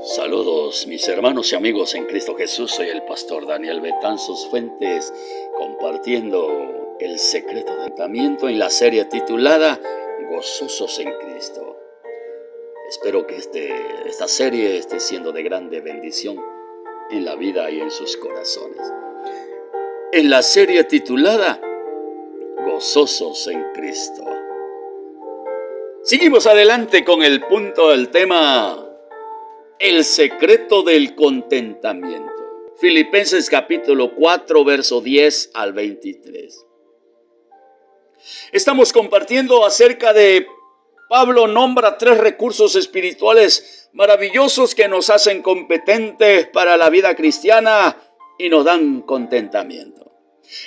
Saludos mis hermanos y amigos en Cristo Jesús, soy el pastor Daniel Betanzos Fuentes, compartiendo el secreto del tratamiento en la serie titulada Gozosos en Cristo. Espero que esta serie esté siendo de grande bendición en la vida y en sus corazones. En la serie titulada Gozosos en Cristo. Seguimos adelante con el punto del tema, el secreto del contentamiento. Filipenses capítulo 4, verso 10 al 23. Estamos compartiendo acerca de Pablo nombra 3 recursos espirituales maravillosos que nos hacen competentes para la vida cristiana y nos dan contentamiento.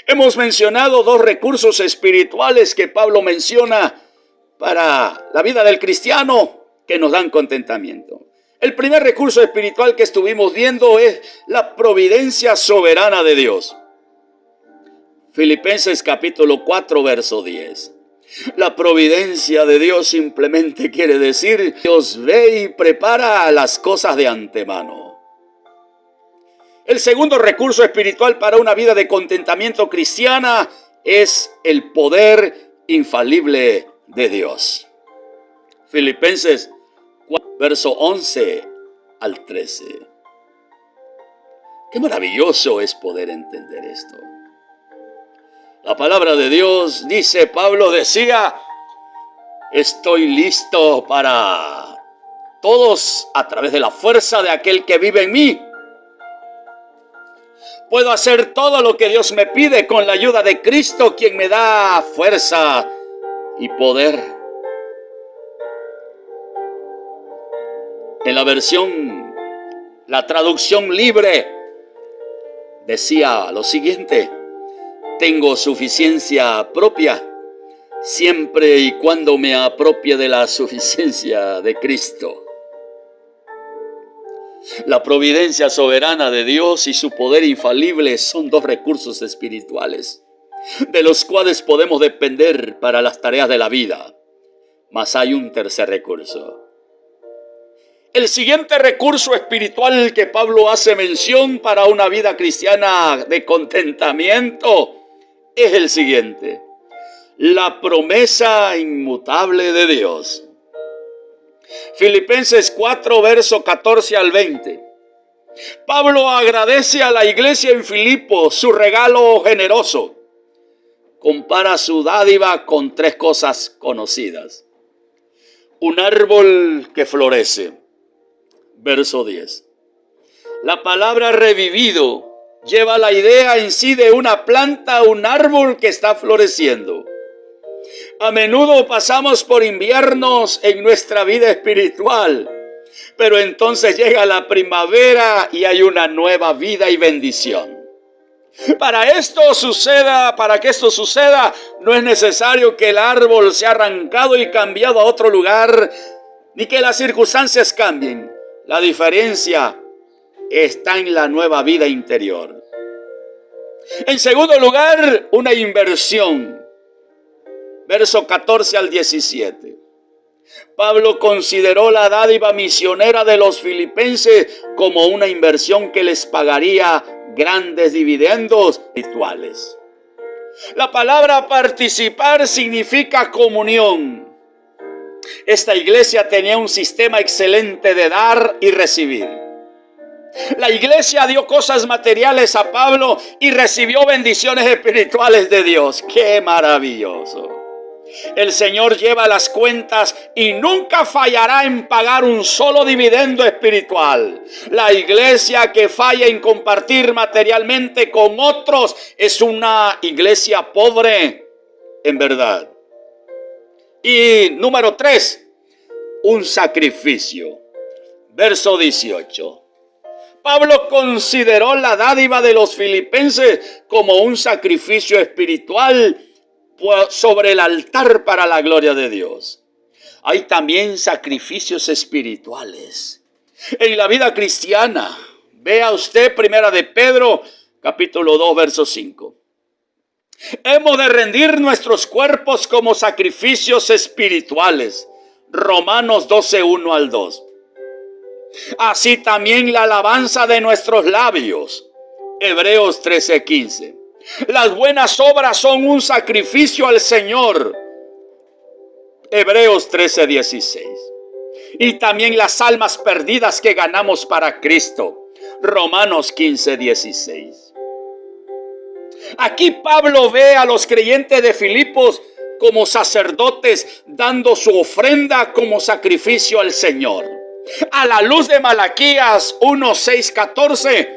Hemos mencionado 2 recursos espirituales que Pablo menciona para la vida del cristiano que nos dan contentamiento. El primer recurso espiritual que estuvimos viendo es la providencia soberana de Dios. Filipenses capítulo 4, verso 10. La providencia de Dios simplemente quiere decir Dios ve y prepara las cosas de antemano. El segundo recurso espiritual para una vida de contentamiento cristiana es el poder infalible de Dios. Filipenses 4, verso 11 al 13. Qué maravilloso es poder entender esto. La palabra de Dios dice, Pablo decía, estoy listo para todos a través de la fuerza de aquel que vive en mí. Puedo hacer todo lo que Dios me pide con la ayuda de Cristo, quien me da fuerza y poder. En la traducción libre, decía lo siguiente: tengo suficiencia propia, siempre y cuando me apropie de la suficiencia de Cristo. La providencia soberana de Dios y su poder infalible son 2 recursos espirituales, de los cuales podemos depender para las tareas de la vida. Mas hay un tercer recurso. El siguiente recurso espiritual que Pablo hace mención para una vida cristiana de contentamiento es el siguiente: la promesa inmutable de Dios. Filipenses 4, verso 14 al 20. Pablo agradece a la iglesia en Filipo su regalo generoso. Compara su dádiva con 3 cosas conocidas. Un árbol que florece. Verso 10. La palabra revivido lleva la idea en sí de una planta, un árbol que está floreciendo. A menudo pasamos por inviernos en nuestra vida espiritual, pero entonces llega la primavera y hay una nueva vida y bendición. Para que esto suceda, no es necesario que el árbol sea arrancado y cambiado a otro lugar, ni que las circunstancias cambien. La diferencia está en la nueva vida interior. En segundo lugar, una inversión. Verso 14 al 17. Pablo consideró la dádiva misionera de los filipenses como una inversión que les pagaría grandes dividendos espirituales. La palabra participar significa comunión. Esta iglesia tenía un sistema excelente de dar y recibir. La iglesia dio cosas materiales a Pablo y recibió bendiciones espirituales de Dios. ¡Qué maravilloso! El Señor lleva las cuentas y nunca fallará en pagar un solo dividendo espiritual. La iglesia que falla en compartir materialmente con otros es una iglesia pobre, en verdad. Y número 3, un sacrificio. Verso 18. Pablo consideró la dádiva de los filipenses como un sacrificio espiritual sobre el altar para la gloria de Dios. Hay también sacrificios espirituales en la vida cristiana. Vea usted 1 de Pedro, capítulo 2, verso 5. Hemos de rendir nuestros cuerpos como sacrificios espirituales. Romanos 12, 1 al 2. así también la alabanza de nuestros labios. Hebreos 13:15. Las buenas obras son un sacrificio al Señor. Hebreos 13:16. Y también las almas perdidas que ganamos para Cristo. Romanos 15:16. Aquí Pablo ve a los creyentes de Filipos como sacerdotes dando su ofrenda como sacrificio al Señor. A la luz de Malaquías 1:6-14,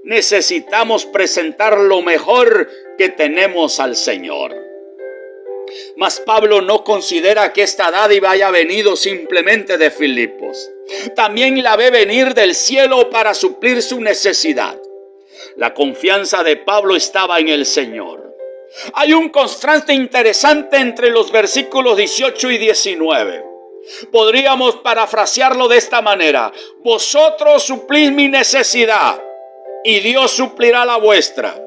necesitamos presentar lo mejor que tenemos al Señor. Mas Pablo no considera que esta dádiva haya venido simplemente de Filipos. También la ve venir del cielo para suplir su necesidad. La confianza de Pablo estaba en el Señor. Hay un contraste interesante entre los versículos 18 y 19. Podríamos parafrasearlo de esta manera: vosotros suplís mi necesidad y Dios suplirá la vuestra.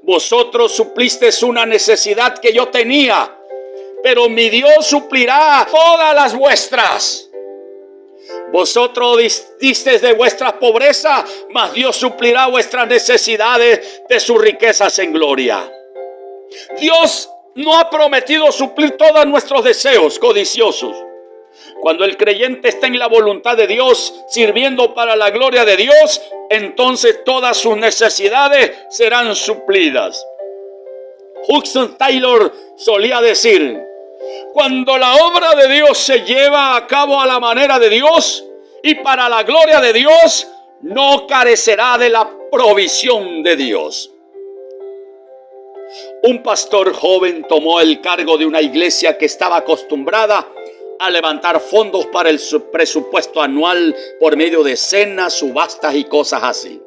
Vosotros suplisteis una necesidad que yo tenía, pero mi Dios suplirá todas las vuestras. Vosotros disteis de vuestra pobreza, mas Dios suplirá vuestras necesidades de sus riquezas en gloria. Dios no ha prometido suplir todos nuestros deseos codiciosos. Cuando el creyente está en la voluntad de Dios, sirviendo para la gloria de Dios, entonces todas sus necesidades serán suplidas. Hudson Taylor solía decir: cuando la obra de Dios se lleva a cabo a la manera de Dios y para la gloria de Dios, no carecerá de la provisión de Dios. Un pastor joven tomó el cargo de una iglesia que estaba acostumbrada a levantar fondos para el presupuesto anual por medio de cenas, subastas y cosas así.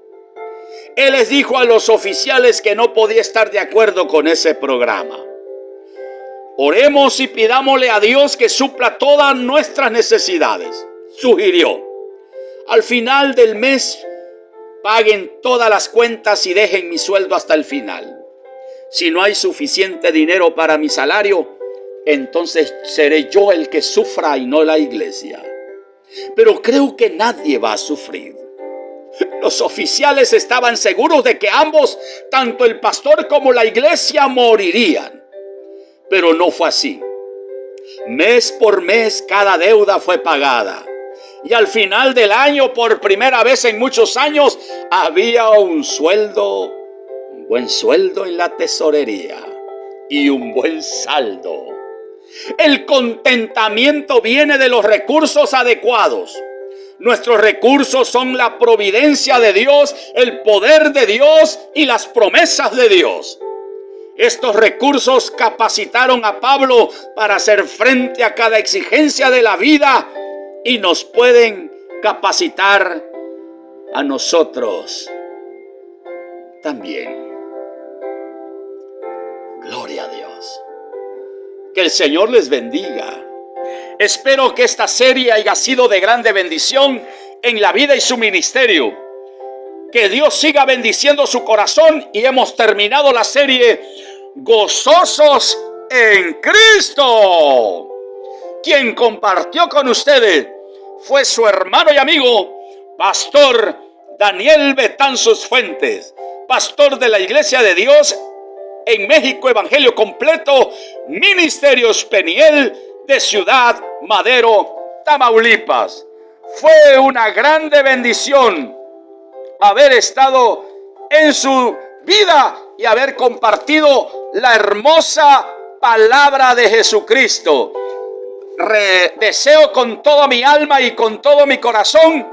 Él les dijo a los oficiales que no podía estar de acuerdo con ese programa. Oremos y pidámosle a Dios que supla todas nuestras necesidades, sugirió. Al final del mes, paguen todas las cuentas y dejen mi sueldo hasta el final. Si no hay suficiente dinero para mi salario, entonces seré yo el que sufra y no la iglesia. Pero creo que nadie va a sufrir. Los oficiales estaban seguros de que ambos, tanto el pastor como la iglesia, morirían. Pero no fue así. Mes por mes cada deuda fue pagada. Y al final del año, por primera vez en muchos años, había un buen sueldo en la tesorería y un buen saldo. El contentamiento viene de los recursos adecuados. Nuestros recursos son la providencia de Dios, el poder de Dios y las promesas de Dios. Estos recursos capacitaron a Pablo para hacer frente a cada exigencia de la vida y nos pueden capacitar a nosotros también. Gloria a Dios. Que el Señor les bendiga. Espero que esta serie haya sido de grande bendición en la vida y su ministerio. Que Dios siga bendiciendo su corazón y hemos terminado la serie Gozosos en Cristo. Quien compartió con ustedes fue su hermano y amigo, Pastor Daniel Betanzos Fuentes, pastor de la Iglesia de Dios en México Evangelio Completo, Ministerios Peniel de Ciudad Madero, Tamaulipas. Fue una grande bendición haber estado en su vida y haber compartido la hermosa palabra de Jesucristo. Deseo con toda mi alma y con todo mi corazón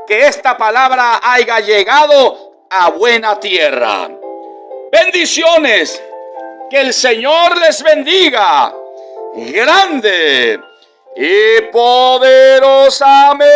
que esta palabra haya llegado a buena tierra. Bendiciones, que el Señor les bendiga grande y poderosamente.